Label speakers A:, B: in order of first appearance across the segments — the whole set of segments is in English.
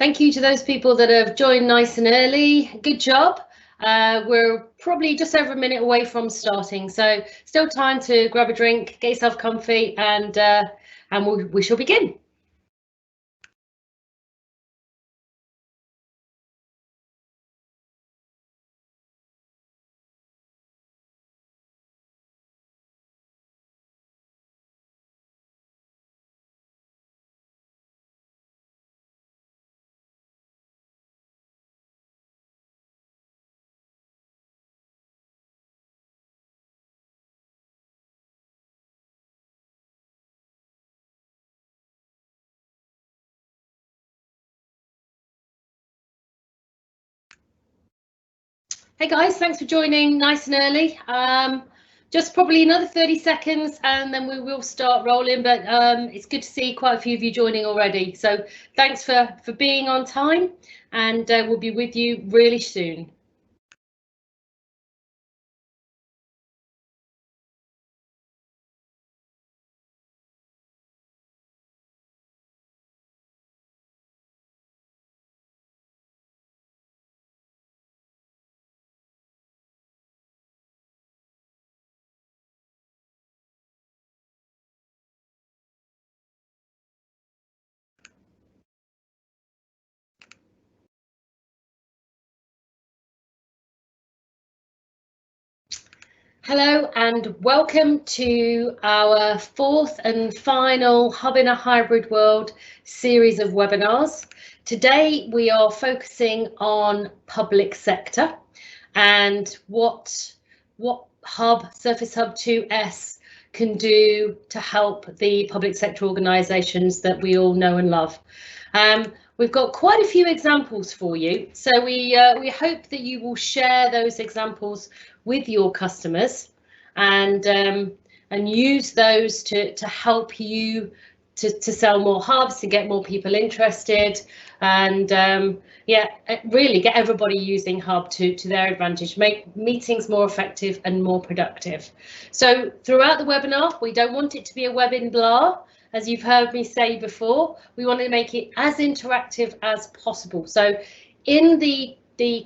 A: Thank you to those people that have joined nice and early. Good job. We're probably just over a minute away from starting, so still time to grab a drink, get yourself comfy, and we shall begin. Hey guys, thanks for joining nice and early. Just probably another 30 seconds and then we will start rolling, but it's good to see quite a few of you joining already. So thanks for being on time, and we'll be with you really soon. Hello and welcome to our fourth and final Hub in a Hybrid World series of webinars. Today we are focusing on public sector and what Surface Hub 2S can do to help the public sector organisations that we all know and love. We've got quite a few examples for you, so we hope that you will share those examples with your customers and use those to help you to sell more hubs, to get more people interested, and really get everybody using Hub to their advantage, make meetings more effective and more productive. So throughout the webinar, we don't want it to be a web in blah. As you've heard me say before, we want to make it as interactive as possible. So in the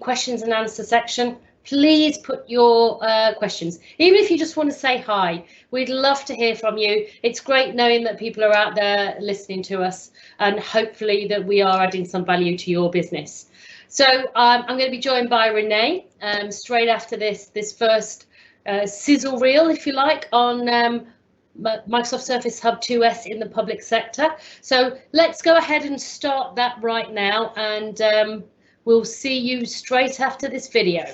A: questions and answer section, please put your questions. Even if you just want to say hi, we'd love to hear from you. It's great knowing that people are out there listening to us, and hopefully that we are adding some value to your business. So I'm going to be joined by Renee straight after this first sizzle reel, if you like, on Microsoft Surface Hub 2S in the public sector. So let's go ahead and start that right now, and we'll see you straight after this video.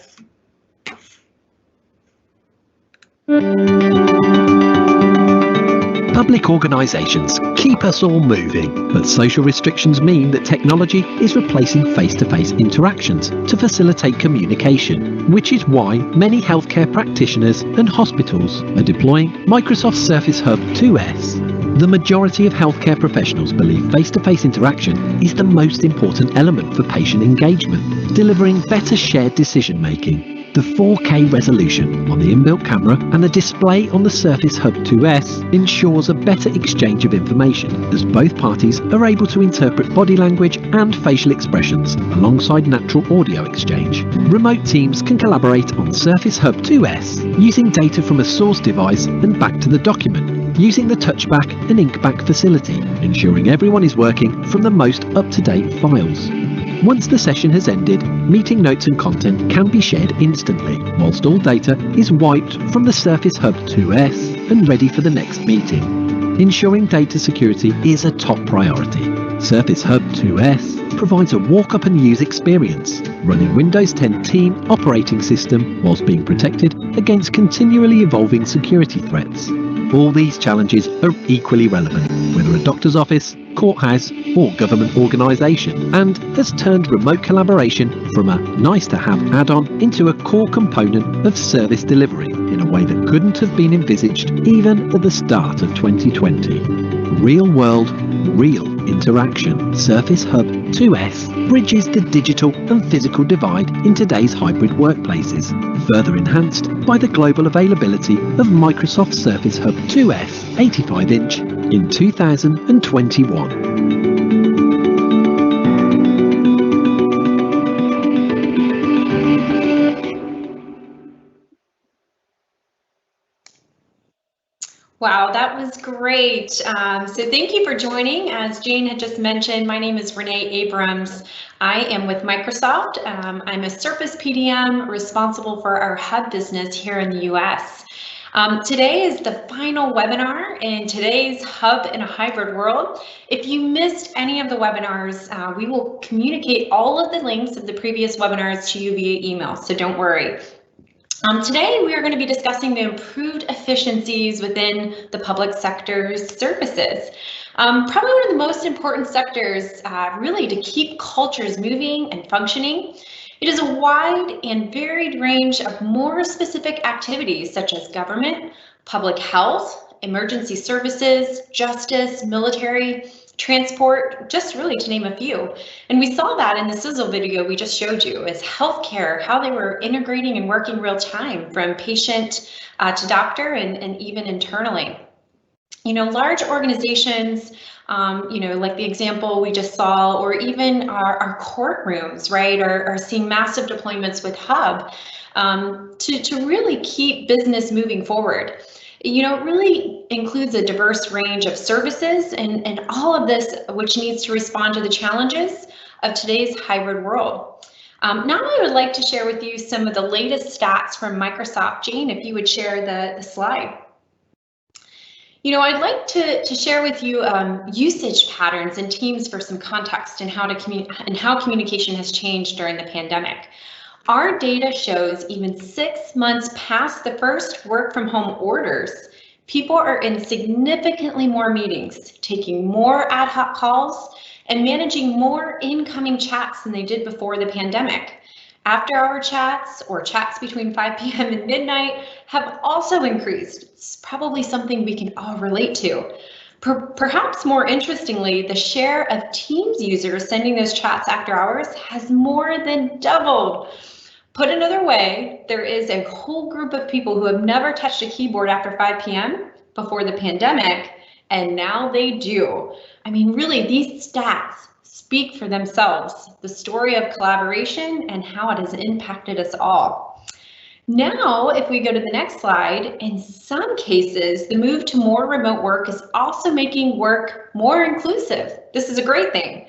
B: Public organisations keep us all moving, but social restrictions mean that technology is replacing face-to-face interactions to facilitate communication, which is why many healthcare practitioners and hospitals are deploying Microsoft Surface Hub 2S. The majority of healthcare professionals believe face-to-face interaction is the most important element for patient engagement, delivering better shared decision-making. The 4K resolution on the inbuilt camera and the display on the Surface Hub 2S ensures a better exchange of information, as both parties are able to interpret body language and facial expressions alongside natural audio exchange. Remote teams can collaborate on Surface Hub 2S using data from a source device and back to the document, using the touchback and inkback facility, ensuring everyone is working from the most up-to-date files. Once the session has ended, meeting notes and content can be shared instantly, whilst all data is wiped from the Surface Hub 2S and ready for the next meeting. Ensuring data security is a top priority. Surface Hub 2S provides a walk-up and use experience, running Windows 10 Team operating system whilst being protected against continually evolving security threats. All these challenges are equally relevant, whether a doctor's office, courthouse or government organisation, and has turned remote collaboration from a nice-to-have add-on into a core component of service delivery in a way that couldn't have been envisaged even at the start of 2020. Real-world, real interaction. Surface Hub 2S bridges the digital and physical divide in today's hybrid workplaces, further enhanced by the global availability of Microsoft Surface Hub 2S 85-inch in 2021.
C: Wow, that was great. So thank you for joining. As Jane had just mentioned, my name is Renee Abrams. I am with Microsoft. I'm a Surface PDM responsible for our hub business here in the US. Today is the final webinar in today's Hub in a Hybrid World. If you missed any of the webinars, we will communicate all of the links of the previous webinars to you via email, so don't worry. Today, we are going to be discussing the improved efficiencies within the public sector's services. Probably one of the most important sectors, really, to keep cultures moving and functioning. It is a wide and varied range of more specific activities such as government, public health, emergency services, justice, military, transport, just really to name a few. And we saw that in the sizzle video we just showed you, is healthcare, how they were integrating and working real time from patient to doctor and even internally. You know, large organizations, you know, like the example we just saw, or even our courtrooms, right, are seeing massive deployments with Hub to really keep business moving forward. You know, it really includes a diverse range of services and all of this, which needs to respond to the challenges of today's hybrid world. Now I would like to share with you some of the latest stats from Microsoft. Jane, if you would share the slide. You know, I'd like to share with you usage patterns in Teams for some context and how communication has changed during the pandemic. Our data shows even 6 months past the first work from home orders, people are in significantly more meetings, taking more ad hoc calls, and managing more incoming chats than they did before the pandemic. After-hour chats or chats between 5 p.m. and midnight have also increased. It's probably something we can all relate to. Perhaps more interestingly, the share of Teams users sending those chats after hours has more than doubled. Put another way, there is a whole group of people who have never touched a keyboard after 5 p.m. before the pandemic, and now they do. I mean, really, these stats speak for themselves, the story of collaboration and how it has impacted us all. Now, if we go to the next slide, in some cases, the move to more remote work is also making work more inclusive. This is a great thing.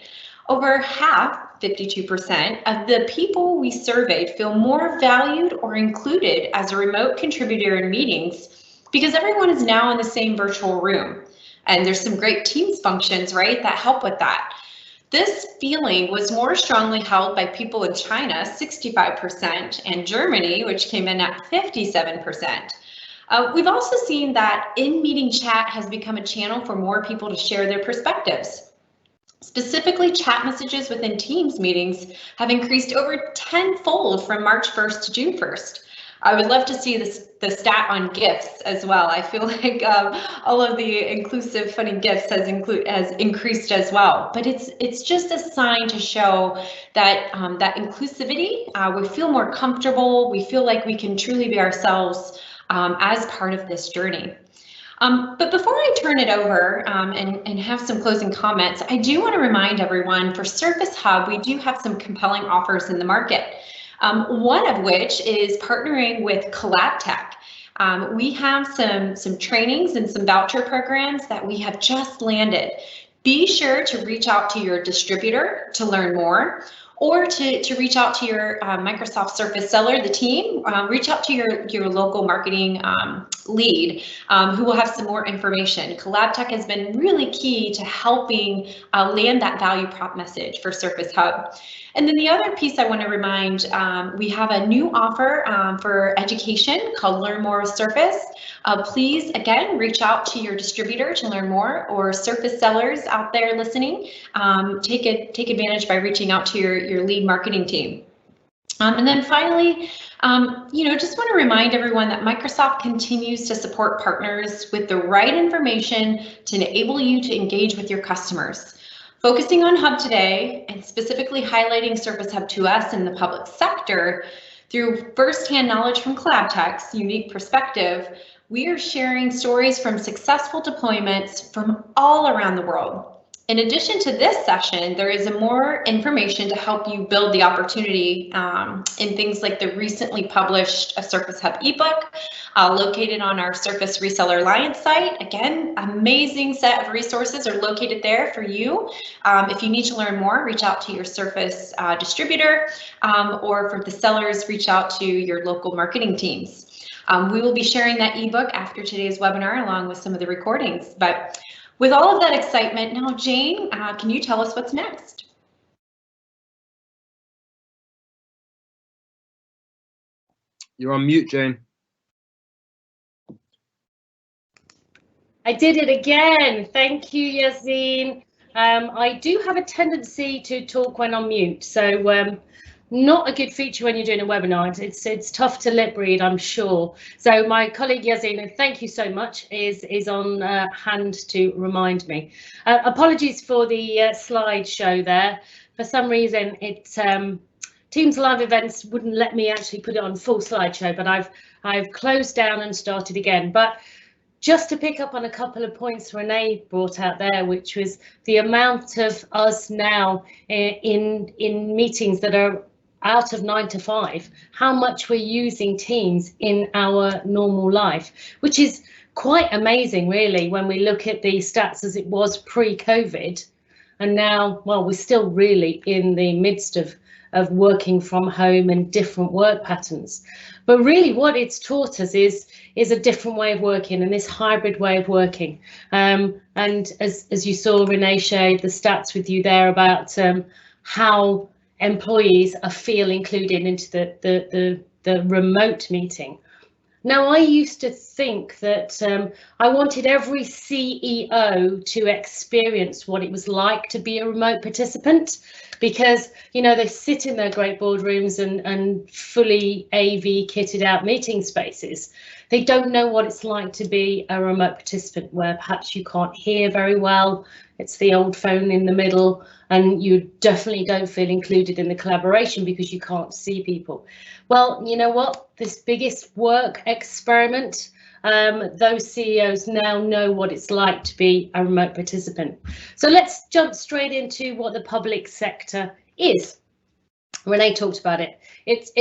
C: Over half, 52%, of the people we surveyed feel more valued or included as a remote contributor in meetings because everyone is now in the same virtual room. And there's some great Teams functions, right, that help with that. This feeling was more strongly held by people in China, 65%, and Germany, which came in at 57%. We've also seen that in-meeting chat has become a channel for more people to share their perspectives. Specifically, chat messages within Teams meetings have increased over 10-fold from March 1st to June 1st. I would love to see the stat on GIFs as well. I feel like all of the inclusive, funny GIFs has increased as well. But it's just a sign to show that that inclusivity, we feel more comfortable. We feel like we can truly be ourselves as part of this journey. But before I turn it over and have some closing comments, I do want to remind everyone for Surface Hub, we do have some compelling offers in the market. One of which is partnering with CollabTech. We have some trainings and some voucher programs that we have just landed. Be sure to reach out to your distributor to learn more, or to reach out to your Microsoft Surface seller, the team, reach out to your local marketing lead who will have some more information. CollabTech has been really key to helping land that value prop message for Surface Hub. And then the other piece I want to remind, we have a new offer for education called Learn More with Surface. Please, again, reach out to your distributor to learn more, or Surface sellers out there listening. Take advantage by reaching out to your lead marketing team. And then finally, just want to remind everyone that Microsoft continues to support partners with the right information to enable you to engage with your customers. Focusing on Hub today, and specifically highlighting Surface Hub 2S in the public sector, through firsthand knowledge from CollabTech's unique perspective, we are sharing stories from successful deployments from all around the world. In addition to this session, there is more information to help you build the opportunity in things like the recently published Surface Hub ebook located on our Surface Reseller Alliance site. Again, amazing set of resources are located there for you. If you need to learn more, reach out to your Surface distributor, or for the sellers, reach out to your local marketing teams. We will be sharing that ebook after today's webinar along with some of the recordings. But with all of that excitement, now Jane, can you tell us what's next?
D: You're on mute, Jane.
A: I did it again. Thank you, Yazine. I do have a tendency to talk when on mute, so not a good feature when you're doing a webinar. It's tough to lip read, I'm sure. So my colleague Yazine, thank you so much, is on hand to remind me. Apologies for the slideshow there. For some reason, Teams Live Events wouldn't let me actually put it on full slideshow, but I've closed down and started again. But just to pick up on a couple of points Renee brought out there, which was the amount of us now in meetings that are out of 9 to 5, how much we're using Teams in our normal life, which is quite amazing, really, when we look at the stats as it was pre-COVID. And now, well, we're still really in the midst of working from home and different work patterns. But really what it's taught us is a different way of working, and this hybrid way of working. And as you saw, Renee shared the stats with you there about how employees feel included into the remote meeting. Now, I used to think that I wanted every CEO to experience what it was like to be a remote participant, because, you know, they sit in their great boardrooms and fully AV kitted out meeting spaces. They don't know what it's like to be a remote participant, where perhaps you can't hear very well. It's the old phone in the middle, and you definitely don't feel included in the collaboration because you can't see people. Well, you know what? This biggest work experiment, those CEOs now know what it's like to be a remote participant. So let's jump straight into what the public sector is. Renee talked about it. It's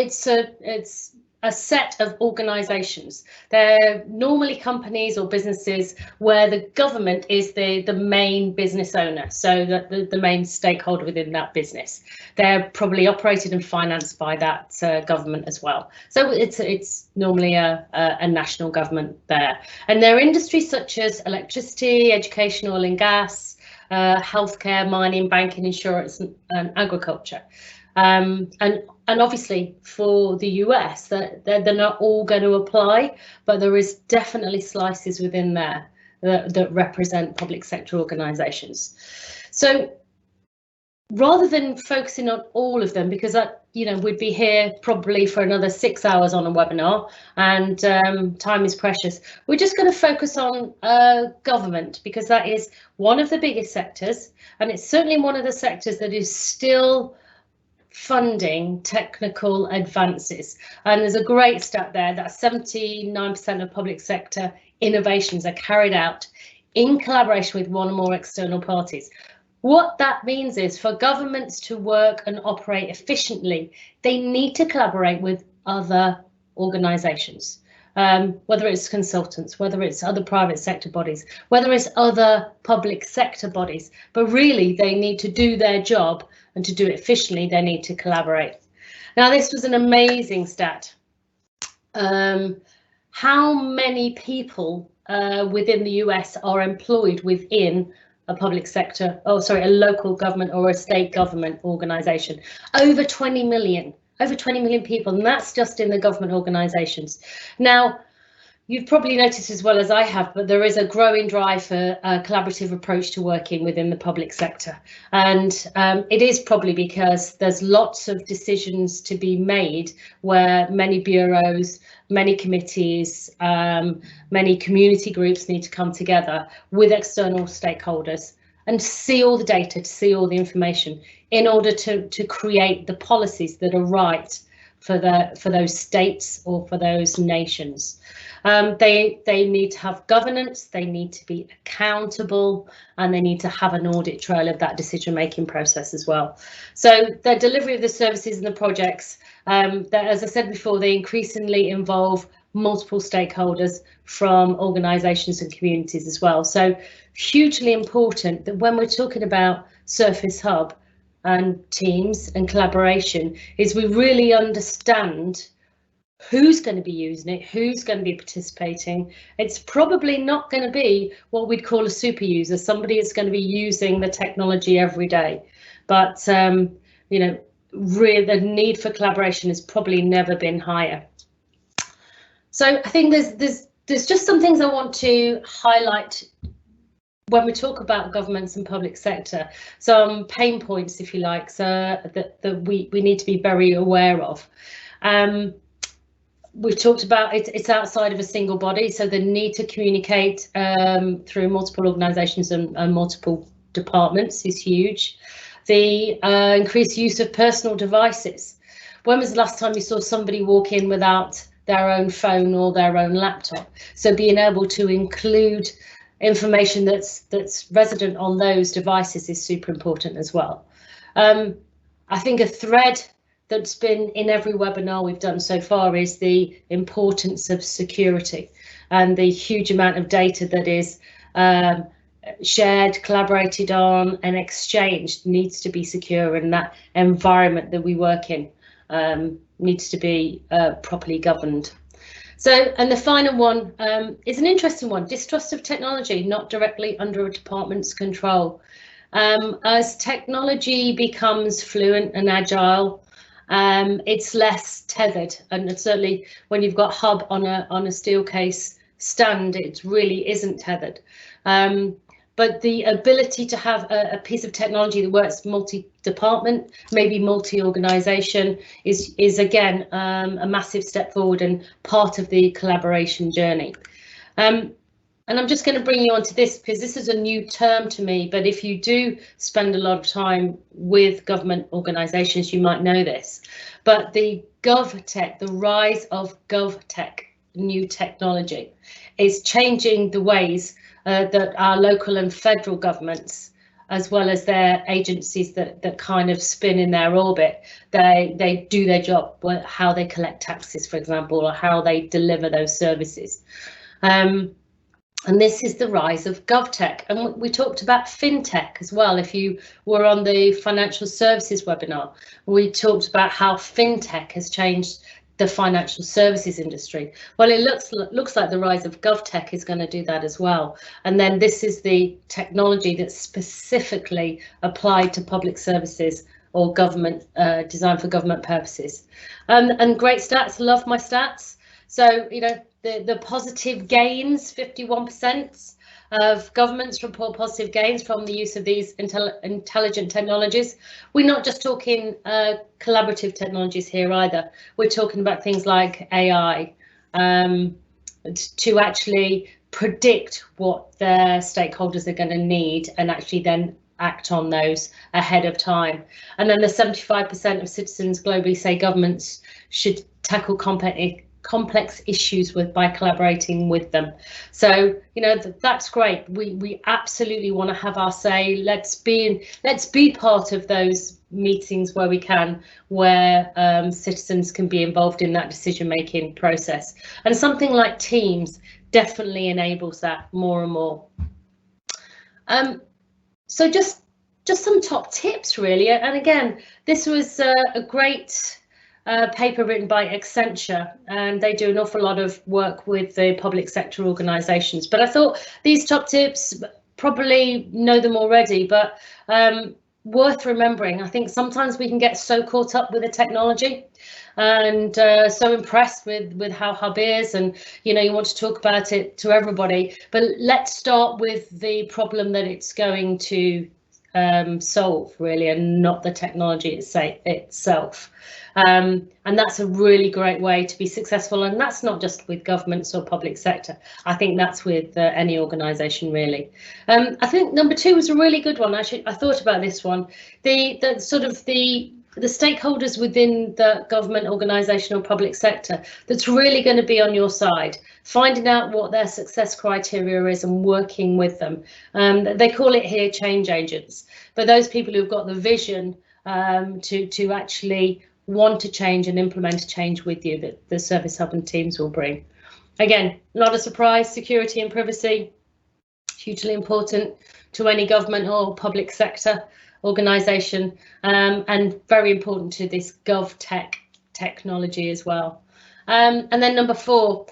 A: a set of organisations. They're normally companies or businesses where the government is the main business owner, so the main stakeholder within that business. They're probably operated and financed by that government as well. So it's normally a national government there. And there are industries such as electricity, education, oil and gas, healthcare, mining, banking, insurance, and agriculture. And obviously for the US, they're not all going to apply, but there is definitely slices within there that represent public sector organisations. So rather than focusing on all of them, because we'd be here probably for another 6 hours on a webinar, and time is precious, we're just going to focus on government, because that is one of the biggest sectors, and it's certainly one of the sectors that is still funding technical advances. And there's a great stat there that 79% of public sector innovations are carried out in collaboration with one or more external parties. What that means is, for governments to work and operate efficiently, they need to collaborate with other organisations, whether it's consultants, whether it's other private sector bodies, whether it's other public sector bodies, but really they need to do their job, and to do it efficiently, they need to collaborate. Now, this was an amazing stat. How many people within the US are employed within a public sector, a local government or a state government organisation? Over 20 million. Over 20 million people, and that's just in the government organisations. Now, you've probably noticed as well as I have, but there is a growing drive for a collaborative approach to working within the public sector. And it is probably because there's lots of decisions to be made where many bureaus, many committees, many community groups need to come together with external stakeholders and see all the data, to see all the information in order to create the policies that are right for those states or for those nations. They need to have governance, they need to be accountable, and they need to have an audit trail of that decision-making process as well. So the delivery of the services and the projects, that, as I said before, they increasingly involve multiple stakeholders from organisations and communities as well. So hugely important that when we're talking about Surface Hub and teams and collaboration, is we really understand who's going to be using it, who's going to be participating. It's probably not going to be what we'd call a super user, somebody that's going to be using the technology every day. But you know, really the need for collaboration has probably never been higher. So I think there's just some things I want to highlight when we talk about governments and public sector, some pain points, if you like, so that we need to be very aware of. We've talked about it's outside of a single body, so the need to communicate through multiple organisations and multiple departments is huge. The increased use of personal devices. When was the last time you saw somebody walk in without their own phone or their own laptop? So being able to include information that's resident on those devices is super important as well. I think a thread that's been in every webinar we've done so far is the importance of security and the huge amount of data that is shared, collaborated on and exchanged needs to be secure, and that environment that we work in needs to be properly governed. So, and the final one is an interesting one: distrust of technology, not directly under a department's control. As technology becomes fluent and agile, it's less tethered, and certainly when you've got Hub on a steel case stand, it really isn't tethered. But the ability to have a piece of technology that works multi-department, maybe multi-organisation, is again a massive step forward and part of the collaboration journey. And I'm just going to bring you onto this because this is a new term to me, but if you do spend a lot of time with government organisations, you might know this. But the GovTech, the rise of GovTech, new technology, is changing the ways that our local and federal governments, as well as their agencies that kind of spin in their orbit, they do their job, how they collect taxes, for example, or how they deliver those services. And this is the rise of GovTech. And we talked about FinTech as well. If you were on the financial services webinar, we talked about how FinTech has changed the financial services industry. Well, it looks like the rise of GovTech is going to do that as well. And then this is the technology that's specifically applied to public services or government, designed for government purposes. And great stats, love my stats. So, you know, the positive gains, 51% of governments report positive gains from the use of these intelligent technologies. We're not just talking collaborative technologies here either. We're talking about things like AI to actually predict what their stakeholders are going to need and actually then act on those ahead of time. And then the 75% of citizens globally say governments should tackle complex issues by collaborating with them. So, you know, that's great. We absolutely want to have our say. Let's be part of those meetings where we can, where citizens can be involved in that decision-making process. And something like Teams definitely enables that more and more. So just some top tips really. And again, this was a great paper written by Accenture, and they do an awful lot of work with the public sector organisations. But I thought these top tips, probably know them already, but worth remembering. I think sometimes we can get so caught up with the technology and so impressed with how Hub is, and you know, you want to talk about it to everybody. But let's start with the problem that it's going to solve really, and not the technology itself. And that's a really great way to be successful, and that's not just with governments or public sector. I think that's with any organisation really. I think number 2 was a really good one. Actually, I thought about this one. The the stakeholders within the government, organisation or public sector that's really going to be on your side, finding out what their success criteria is and working with them. They call it here change agents, but those people who've got the vision to actually want to change and implement a change with you that the Service Hub and teams will bring. Again, not a surprise, security and privacy, hugely important to any government or public sector organisation, and very important to this GovTech technology as well. And then number 4,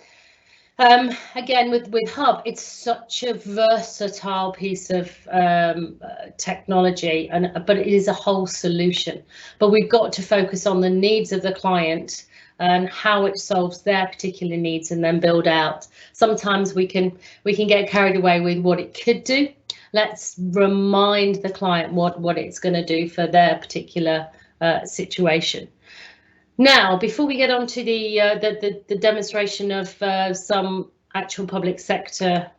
A: again with Hub, it's such a versatile piece of technology, but it is a whole solution. But we've got to focus on the needs of the client and how it solves their particular needs, and then build out. Sometimes we can get carried away with what it could do. Let's remind the client what it's going to do for their particular situation. Now, before we get on to the demonstration of some actual public sector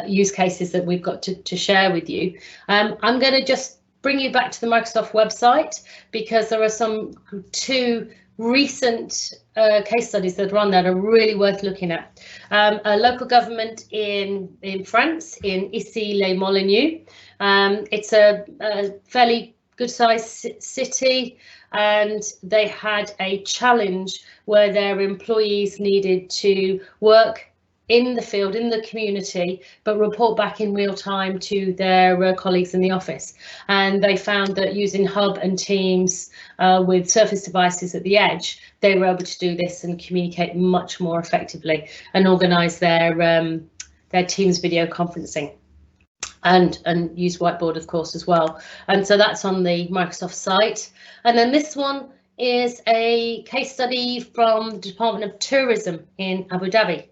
A: use cases that we've got to share with you, I'm going to just bring you back to the Microsoft website, because there are 2 recent case studies that are on there that are really worth looking at. A local government in France, in Issy-les-Moulineaux. It's a fairly good sized city, and they had a challenge where their employees needed to work in the field, in the community, but report back in real time to their colleagues in the office. And they found that using Hub and Teams with Surface devices at the edge, they were able to do this and communicate much more effectively and organise their Teams video conferencing. And use Whiteboard, of course, as well. And so that's on the Microsoft site. And then this one is a case study from the Department of Tourism in Abu Dhabi.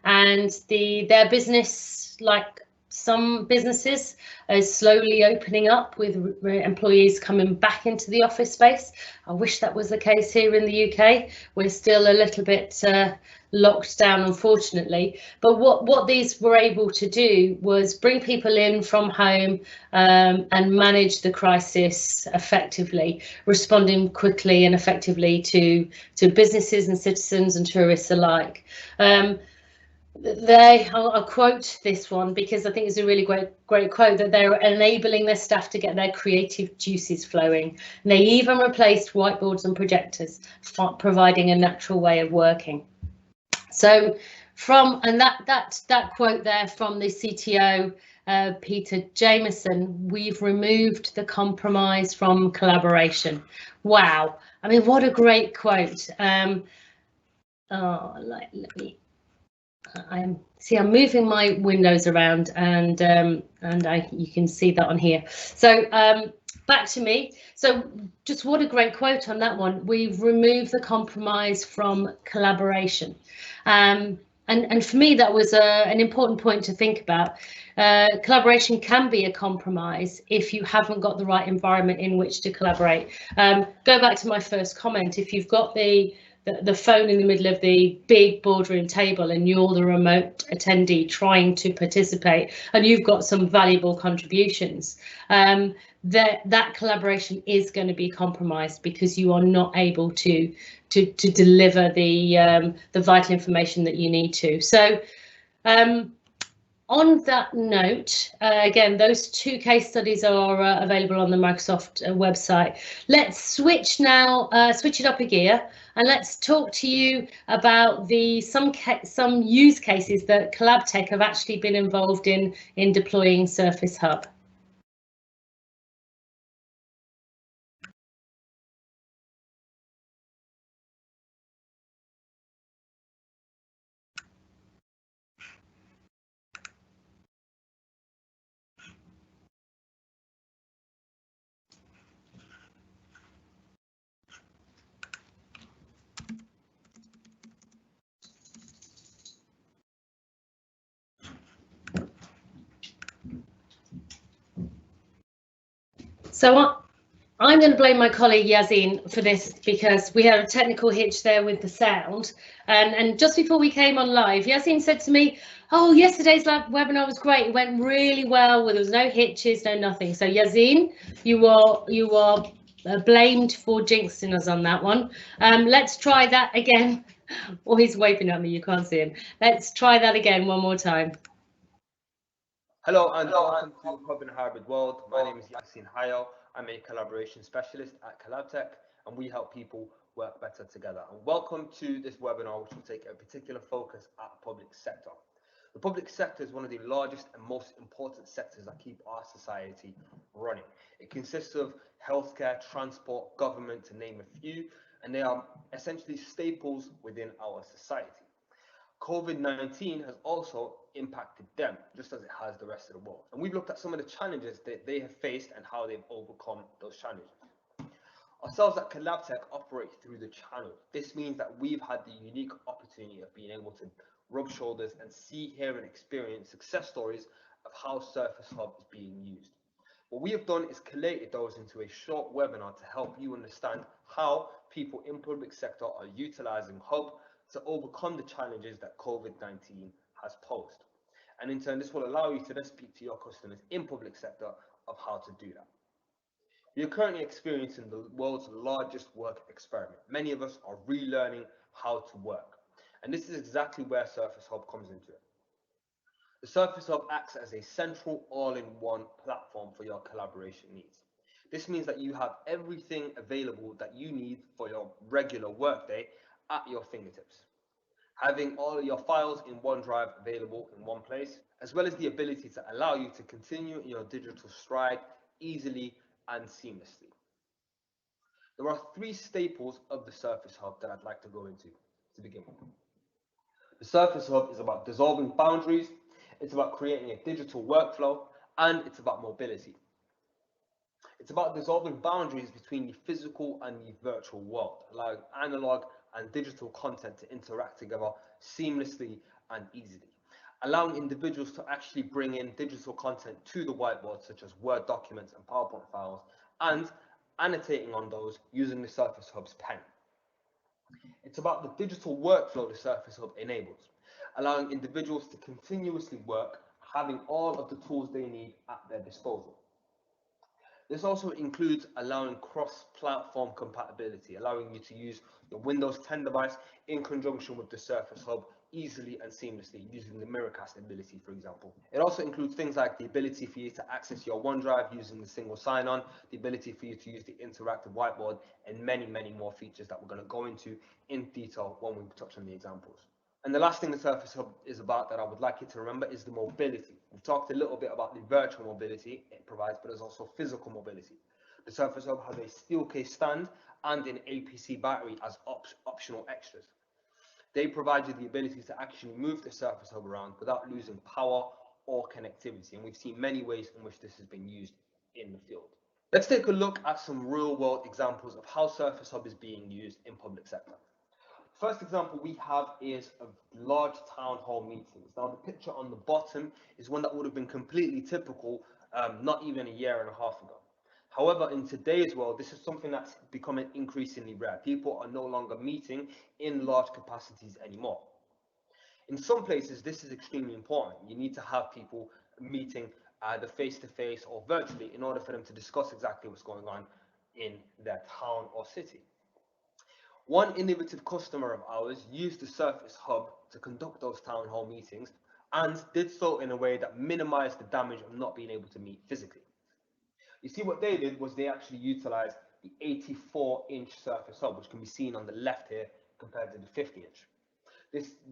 A: And their business, like some businesses, is slowly opening up with employees coming back into the office space. I wish that was the case here in the UK. We're still a little bit locked down, unfortunately. But what these were able to do was bring people in from home and manage the crisis effectively, responding quickly and effectively to businesses and citizens and tourists alike. I'll quote this one because I think it's a really great quote, that they're enabling their staff to get their creative juices flowing. And they even replaced whiteboards and projectors, providing a natural way of working. So that quote there from the CTO, Peter Jameson, we've removed the compromise from collaboration. Wow, I mean, what a great quote. I'm moving my windows around, and you can see that on here. So back to me. So just what a great quote on that one. We've removed the compromise from collaboration. And for me, that was an important point to think about. Collaboration can be a compromise if you haven't got the right environment in which to collaborate. Go back to my first comment. If you've got the phone in the middle of the big boardroom table and you're the remote attendee trying to participate, and you've got some valuable contributions, that collaboration is going to be compromised because you are not able to deliver the vital information that you need to. So on that note, again, those 2 case studies are available on the Microsoft website. Let's switch now, switch it up a gear, and let's talk to you about some use cases that CollabTech have actually been involved in deploying Surface Hub. So I'm going to blame my colleague Yazin for this because we had a technical hitch there with the sound. And just before we came on live, Yazin said to me, oh, yesterday's webinar was great. It went really well. There was no hitches, no nothing. So Yazin, you are blamed for jinxing us on that one. Let's try that again. Oh, he's waving at me. You can't see him. Let's try that again one more time.
D: Hello and welcome to Hub in a Hybrid World. My name is Yasin Hayo. I'm a collaboration specialist at CollabTech, and we help people work better together. And welcome to this webinar, which will take a particular focus at public sector. The public sector is one of the largest and most important sectors that keep our society running. It consists of healthcare, transport, government, to name a few, and they are essentially staples within our society. COVID-19 has also impacted them, just as it has the rest of the world. And we've looked at some of the challenges that they have faced and how they've overcome those challenges. Ourselves at CollabTech operate through the channel. This means that we've had the unique opportunity of being able to rub shoulders and see, hear, and experience success stories of how Surface Hub is being used. What we have done is collated those into a short webinar to help you understand how people in public sector are utilizing Hub to overcome the challenges that COVID-19 has posed. And in turn, this will allow you to then speak to your customers in public sector of how to do that. We are currently experiencing the world's largest work experiment. Many of us are relearning how to work. And this is exactly where Surface Hub comes into it. The Surface Hub acts as a central all-in-one platform for your collaboration needs. This means that you have everything available that you need for your regular workday at your fingertips. Having all of your files in OneDrive available in one place, as well as the ability to allow you to continue in your digital stride easily and seamlessly. There are three staples of the Surface Hub that I'd like to go into to begin with. The Surface Hub is about dissolving boundaries, it's about creating a digital workflow, and it's about mobility. It's about dissolving boundaries between the physical and the virtual world, allowing analog and digital content to interact together seamlessly and easily, allowing individuals to actually bring in digital content to the whiteboard, such as Word documents and PowerPoint files, and annotating on those using the Surface Hub's pen. It's about the digital workflow the Surface Hub enables, allowing individuals to continuously work, having all of the tools they need at their disposal. This also includes allowing cross-platform compatibility, allowing you to use your Windows 10 device in conjunction with the Surface Hub easily and seamlessly using the Miracast ability, for example. It also includes things like the ability for you to access your OneDrive using the single sign-on, the ability for you to use the interactive whiteboard, and many, many more features that we're going to go into in detail when we touch on the examples. And the last thing the Surface Hub is about that I would like you to remember is the mobility. We've talked a little bit about the virtual mobility it provides, but there's also physical mobility. The Surface Hub has a steel case stand and an APC battery as optional extras. They provide you the ability to actually move the Surface Hub around without losing power or connectivity. And we've seen many ways in which this has been used in the field. Let's take a look at some real-world examples of how Surface Hub is being used in public sector. First example we have is of large town hall meetings. Now the picture on the bottom is one that would have been completely typical not even a year and a half ago. However, in today's world, this is something that's becoming increasingly rare. People are no longer meeting in large capacities anymore. In some places, this is extremely important. You need to have people meeting either face-to-face or virtually in order for them to discuss exactly what's going on in their town or city. One innovative customer of ours used the Surface Hub to conduct those town hall meetings and did so in a way that minimized the damage of not being able to meet physically. You see, what they did was they actually utilized the 84-inch Surface Hub, which can be seen on the left here compared to the 50-inch.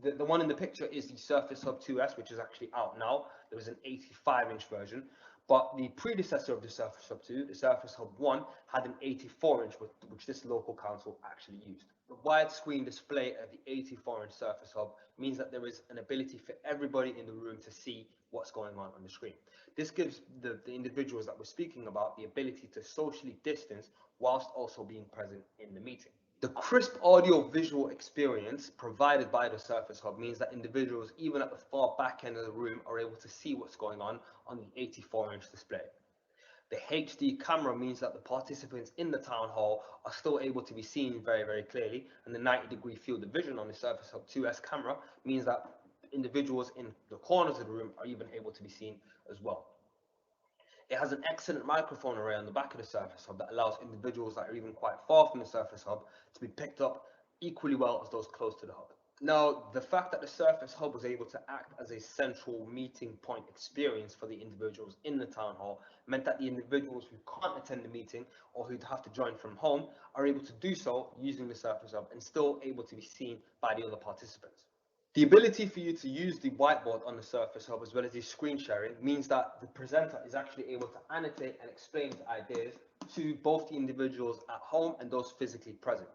D: The one in the picture is the Surface Hub 2S, which is actually out now. There was an 85-inch version, but the predecessor of the Surface Hub 2, the Surface Hub 1, had an 84-inch, which this local council actually used. The widescreen display of the 84-inch Surface Hub means that there is an ability for everybody in the room to see what's going on the screen. This gives the individuals that we're speaking about the ability to socially distance whilst also being present in the meeting. The crisp audio-visual experience provided by the Surface Hub means that individuals, even at the far back end of the room, are able to see what's going on the 84-inch display. The HD camera means that the participants in the town hall are still able to be seen very, very clearly, and the 90-degree field of vision on the Surface Hub 2S camera means that individuals in the corners of the room are even able to be seen as well. It has an excellent microphone array on the back of the Surface Hub that allows individuals that are even quite far from the Surface Hub to be picked up equally well as those close to the hub. Now, the fact that the Surface Hub was able to act as a central meeting point experience for the individuals in the town hall meant that the individuals who can't attend the meeting or who'd have to join from home are able to do so using the Surface Hub and still able to be seen by the other participants. The ability for you to use the whiteboard on the Surface Hub as well as the screen sharing means that the presenter is actually able to annotate and explain the ideas to both the individuals at home and those physically present.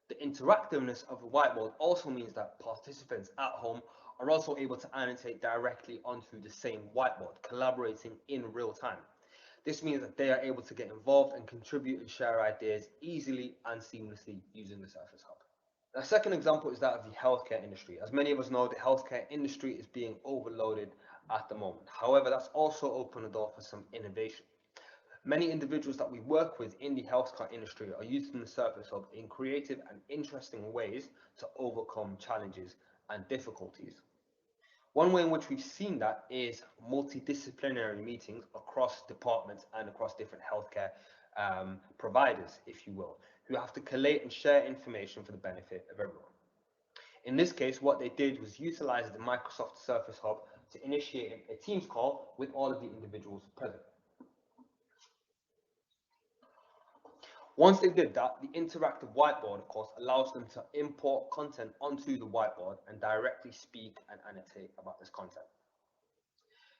D: The interactiveness of the whiteboard also means that participants at home are also able to annotate directly onto the same whiteboard, collaborating in real time. This means that they are able to get involved and contribute and share ideas easily and seamlessly using the Surface Hub. A second example is that of the healthcare industry. As many of us know, the healthcare industry is being overloaded at the moment. However, that's also opened the door for some innovation. Many individuals that we work with in the healthcare industry are using the Surface Hub in creative and interesting ways to overcome challenges and difficulties. One way in which we've seen that is multidisciplinary meetings across departments and across different healthcare providers, if you will, who have to collate and share information for the benefit of everyone. In this case, what they did was utilize the Microsoft Surface Hub to initiate a Teams call with all of the individuals present. Once they did that, the interactive whiteboard, of course, allows them to import content onto the whiteboard and directly speak and annotate about this content.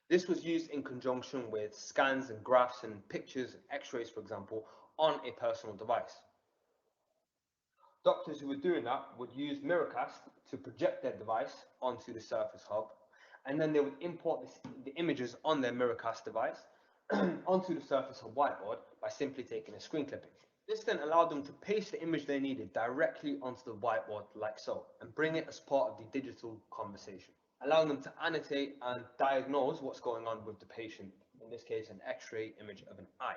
D: This was used in conjunction with scans and graphs and pictures and x-rays, for example, on a personal device. Doctors who were doing that would use Miracast to project their device onto the Surface Hub, and then they would import the images on their Miracast device onto the Surface Hub whiteboard by simply taking a screen clipping. This then allowed them to paste the image they needed directly onto the whiteboard like so, and bring it as part of the digital conversation, allowing them to annotate and diagnose what's going on with the patient, in this case an x-ray image of an eye.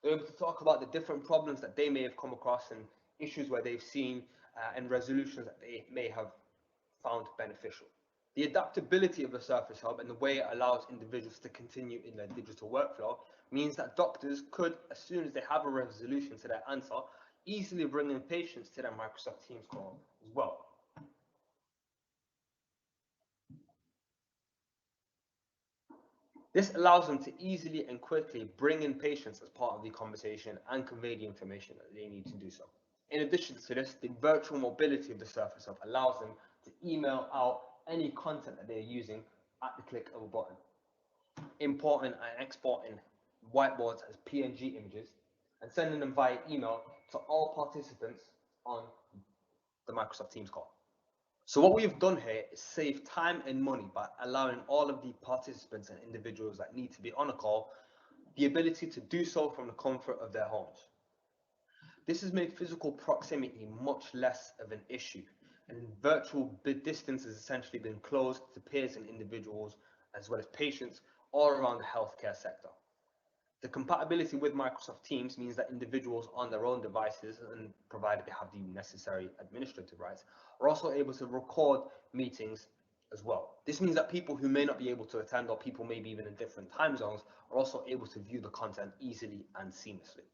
D: They're able to talk about the different problems that they may have come across and issues where they've seen and resolutions that they may have found beneficial. The adaptability of the Surface Hub and the way it allows individuals to continue in their digital workflow means that doctors could, as soon as they have a resolution to their answer, easily bring in patients to their Microsoft Teams call as well. This allows them to easily and quickly bring in patients as part of the conversation and convey the information that they need to do so. In addition to this, the virtual mobility of the Surface Hub allows them to email out any content that they're using at the click of a button, importing and exporting whiteboards as PNG images and sending them via email to all participants on the Microsoft Teams call. So what we've done here is save time and money by allowing all of the participants and individuals that need to be on a call the ability to do so from the comfort of their homes. This has made physical proximity much less of an issue, and virtual distance has essentially been closed to peers and individuals as well as patients all around the healthcare sector. The compatibility with Microsoft Teams means that individuals on their own devices, and provided they have the necessary administrative rights, are also able to record meetings as well. This means that people who may not be able to attend, or people maybe even in different time zones, are also able to view the content easily and seamlessly.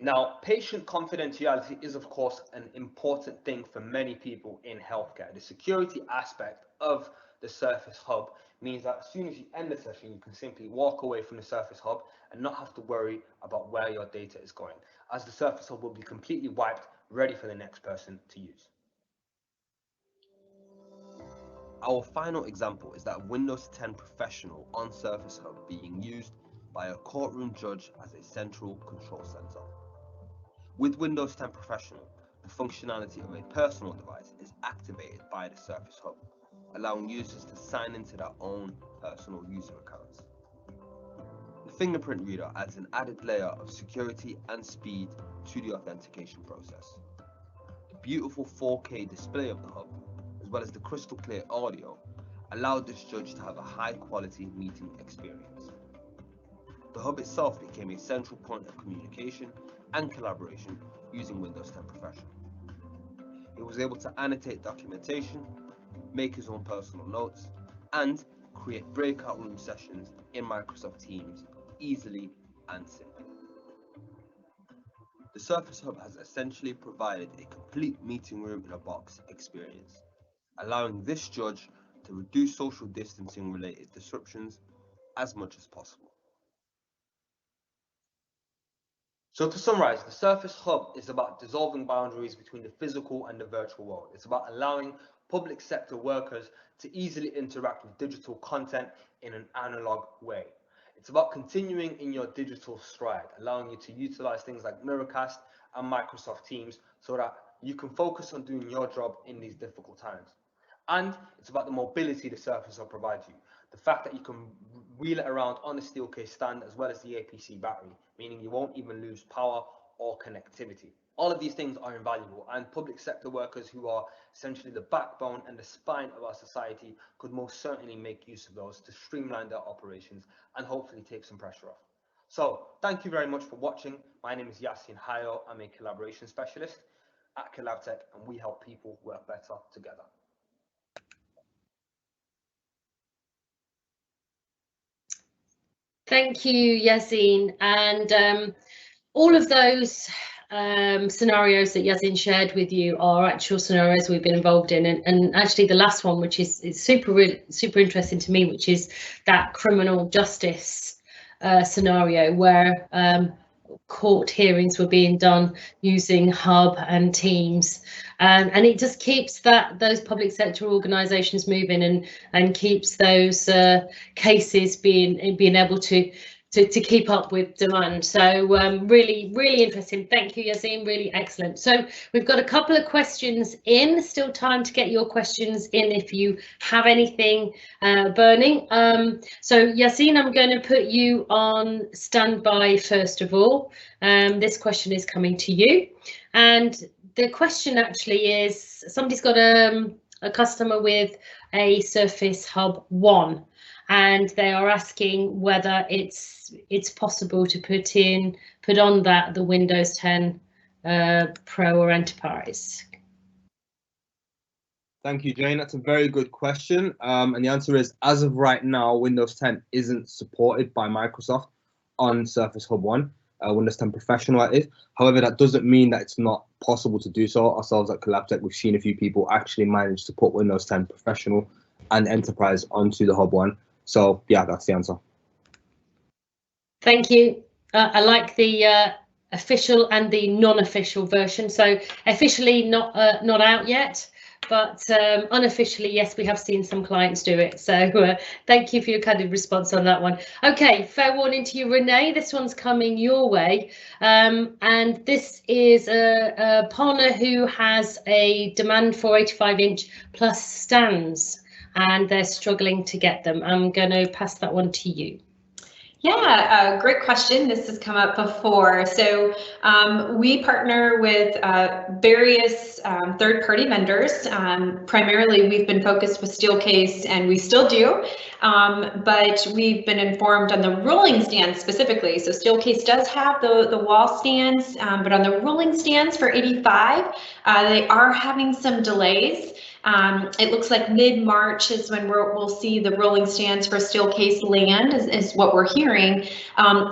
D: Now, patient confidentiality is of course an important thing for many people in healthcare. The security aspect of the Surface Hub means that as soon as you end the session, you can simply walk away from the Surface Hub and not have to worry about where your data is going, as the Surface Hub will be completely wiped, ready for the next person to use. Our final example is that Windows 10 Professional on Surface Hub being used by a courtroom judge as a central control center. With Windows 10 Professional, the functionality of a personal device is activated by the Surface Hub, allowing users to sign into their own personal user accounts. The fingerprint reader adds an added layer of security and speed to the authentication process. The beautiful 4K display of the hub, as well as the crystal clear audio, allowed this judge to have a high quality meeting experience. The hub itself became a central point of communication and collaboration using Windows 10 Professional. It was able to annotate documentation, make his own personal notes, and create breakout room sessions in Microsoft Teams easily and simply. The Surface Hub has essentially provided a complete meeting room in a box experience, allowing this judge to reduce social distancing related disruptions as much as possible. So to summarize, the Surface Hub is about dissolving boundaries between the physical and the virtual world. It's about allowing public sector workers to easily interact with digital content in an analog way. It's about continuing in your digital stride, allowing you to utilize things like Miracast and Microsoft Teams so that you can focus on doing your job in these difficult times. And it's about the mobility the Surface Hub provides you. The fact that you can wheel it around on a steel case stand as well as the APC battery, meaning you won't even lose power or connectivity. All of these things are invaluable, and public sector workers, who are essentially the backbone and the spine of our society, could most certainly make use of those to streamline their operations and hopefully take some pressure off. So thank you very much for watching. My name is Yasin Hayo. I'm a collaboration specialist at Collabtech, and we help people work better together.
A: Thank you, Yasin. And all of those scenarios that Yasin shared with you are actual scenarios we've been involved in, and actually the last one, which is super interesting to me, which is that criminal justice scenario where court hearings were being done using Hub and Teams, and it just keeps those public sector organisations moving and keeps those cases being able to keep up with demand. So really interesting. Thank you, Yasin. Really excellent. So we've got a couple of questions in. Still time to get your questions in if you have anything burning. So Yasin, I'm going to put you on standby first of all. This question is coming to you, and the question actually is, somebody's got a customer with a Surface Hub 1. And they are asking whether it's possible to put on the Windows 10 Pro or Enterprise.
E: Thank you, Jane. That's a very good question. And the answer is, as of right now, Windows 10 isn't supported by Microsoft on Surface Hub 1, Windows 10 Professional that is. However, that doesn't mean that it's not possible to do so. Ourselves at Collabtech, we've seen a few people actually manage to put Windows 10 Professional and Enterprise onto the Hub 1. So yeah, that's the answer. Thank you.
A: I like the official and the non-official version. So officially not out yet, but unofficially, yes, we have seen some clients do it. So thank you for your candid response on that one. Okay, fair warning to you, Renee. This one's coming your way, and this is a partner who has a demand for 85-inch plus stands, and they're struggling to get them. I'm going to pass that one to you.
C: Yeah, great question. This has come up before. So we partner with various third-party vendors. Primarily, we've been focused with Steelcase, and we still do, but we've been informed on the rolling stands specifically. So Steelcase does have the wall stands, but on the rolling stands for 85, they are having some delays. It looks like mid-March is when we'll see the rolling stands for Steelcase land, is what we're hearing.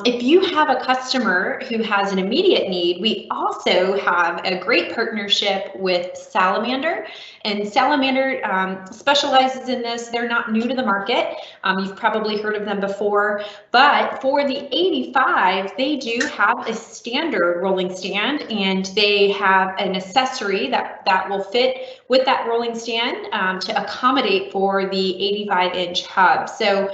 C: If you have a customer who has an immediate need, we also have a great partnership with Salamander, and Salamander specializes in this. They're not new to the market. You've probably heard of them before, but for the 85, they do have a standard rolling stand, and they have an accessory that will fit with that rolling stand to accommodate for the 85-inch hub. So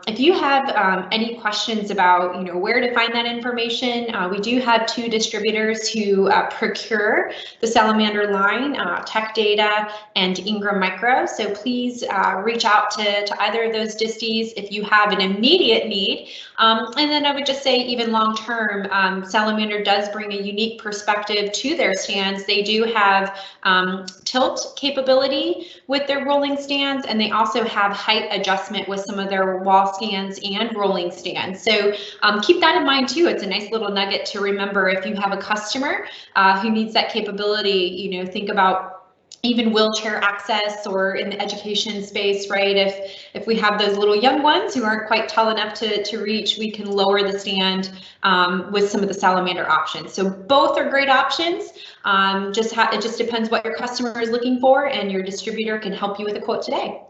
C: if you have any questions about where to find that information, we do have 2 distributors who procure the Salamander line, Tech Data and Ingram Micro. So please reach out to either together those disties if you have an immediate need. And then I would just say even long term, Salamander does bring a unique perspective to their stands. They do have tilt capability with their rolling stands, and they also have height adjustment with some of their wall stands and rolling stands. So keep that in mind too. It's a nice little nugget to remember if you have a customer who needs that capability. You know, think about even wheelchair access, or in the education space, right? If we have those little young ones who aren't quite tall enough to reach, we can lower the stand with some of the Salamander options. So both are great options. It just depends what your customer is looking for, and your distributor can help you with a quote today.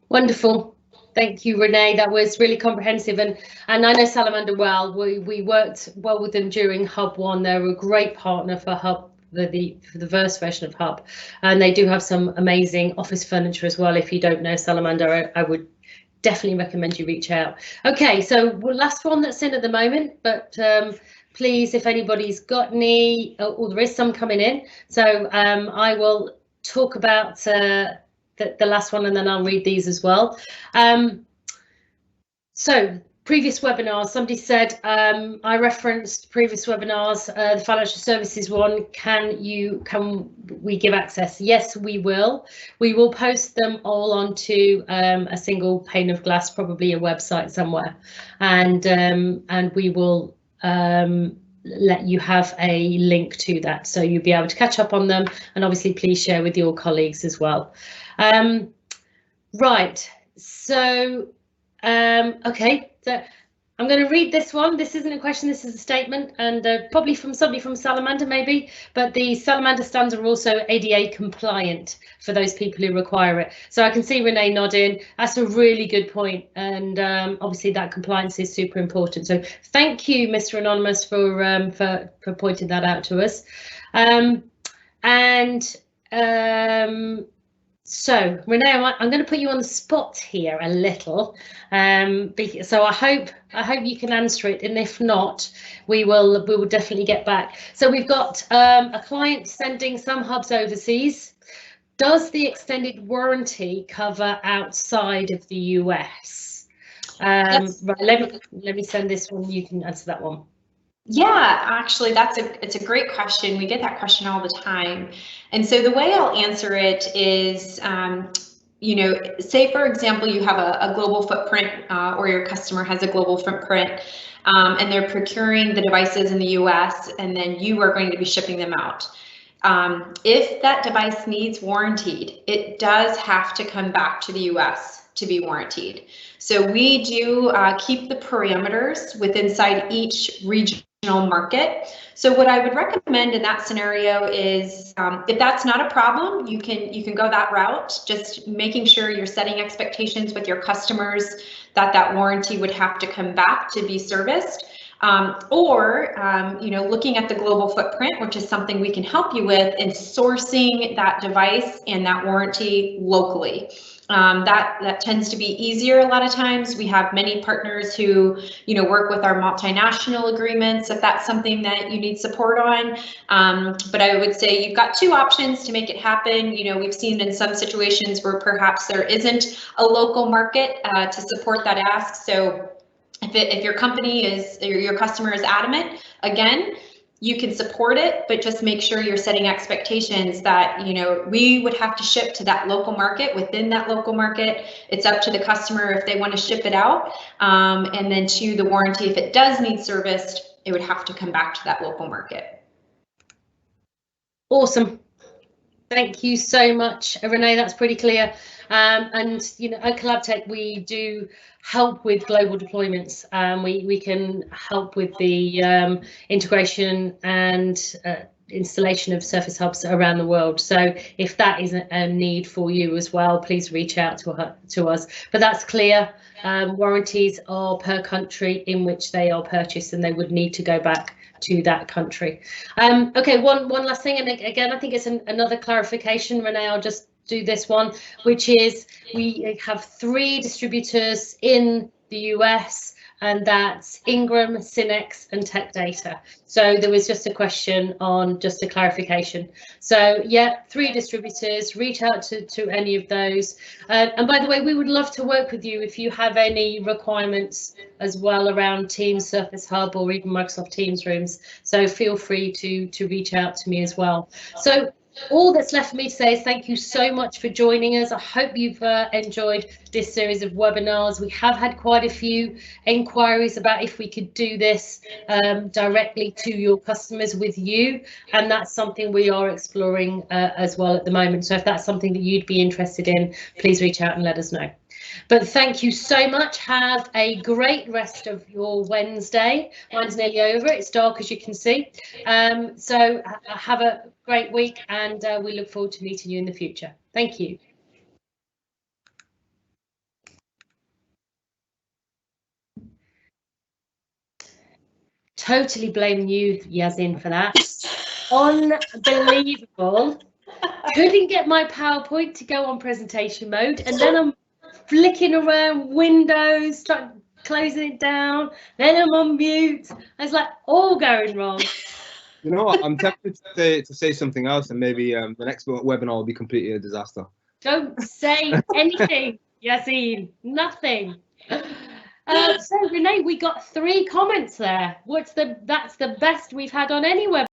A: Wonderful. Thank you, Renee. That was really comprehensive, and I know Salamander well. We worked well with them during Hub 1. They're a great partner for Hub, for the Verse version of Hub, and they do have some amazing office furniture as well. If you don't know Salamander, I would definitely recommend you reach out. Okay, so last one that's in at the moment, but please, if anybody's got any, or there is some coming in, so I will talk about the last one, and then I'll read these as well. So previous webinars, somebody said, I referenced previous webinars, the financial services one. Can we give access? Yes, we will. We will post them all onto a single pane of glass, probably a website somewhere, and we will let you have a link to that, so you'll be able to catch up on them, and obviously please share with your colleagues as well. Right, so okay, so I'm going to read this one. This isn't a question, this is a statement, and probably from somebody from Salamander maybe, but the Salamander stands are also ADA compliant for those people who require it. So I can see Renee nodding. That's a really good point, and obviously that compliance is super important. So thank you, Mr. Anonymous, for pointing that out to us. So Renee, I'm going to put you on the spot here a little, so I hope you can answer it, and if not, we will definitely get back. So we've got a client sending some hubs overseas. Does the extended warranty cover outside of the US?
C: Yes.
A: Right, let me send this one. You can answer that one.
C: Yeah, actually, it's a great question. We get that question all the time. And so the way I'll answer it is, you know, say, for example, you have a global footprint, or your customer has a global footprint, and they're procuring the devices in the US, and then you are going to be shipping them out. If that device needs warranted, it does have to come back to the US to be warranted. So we do keep the parameters within inside each regional market. So what I would recommend in that scenario is, if that's not a problem, you can go that route, just making sure you're setting expectations with your customers that warranty would have to come back to be serviced. Or you know, looking at the global footprint, which is something we can help you with, in sourcing that device and that warranty locally. That tends to be easier a lot of times. We have many partners who, you know, work with our multinational agreements if that's something that you need support on. But I would say you've got two options to make it happen. You know, we've seen in some situations where perhaps there isn't a local market to support that ask. So if your company is, or your customer is adamant, again, you can support it, but just make sure you're setting expectations that, you know, we would have to ship to that local market. Within that local market, it's up to the customer if they want to ship it out. And then to the warranty, if it does need serviced, it would have to come back to that local market.
A: Awesome. Thank you so much, Renee. That's pretty clear. And you know, at CollabTech, we do help with global deployments. We can help with the integration and installation of Surface Hubs around the world. So if that is a need for you as well, please reach out to us. But that's clear. Warranties are per country in which they are purchased, and they would need to go back to that country. Okay, one last thing, and again, I think it's another clarification, Renee. I'll just do this one, which is we have 3 distributors in the US. and that's Ingram, Synex and Tech Data. So there was just a question on just a clarification. So yeah, 3 distributors, reach out to any of those. And by the way, we would love to work with you if you have any requirements as well around Teams, Surface Hub or even Microsoft Teams rooms. So feel free to reach out to me as well. So all that's left for me to say is thank you so much for joining us. I hope you've enjoyed this series of webinars. We have had quite a few inquiries about if we could do this directly to your customers with you, and that's something we are exploring as well at the moment. So if that's something that you'd be interested in, please reach out and let us know. But thank you so much. Have a great rest of your Wednesday. Mine's nearly over. It's dark, as you can see. So have a great week, and we look forward to meeting you in the future. Thank you. Totally blame you, Yazin, for that. Unbelievable. Couldn't get my PowerPoint to go on presentation mode, and then I'm flicking around Windows, closing it down, then I'm on mute. I was like, all going wrong.
E: You know what? I'm tempted to say something else, and maybe the next webinar will be completely a disaster.
A: Don't say anything, Yazin. Nothing. So Renee, we got 3 comments there. That's the best we've had on any webinar.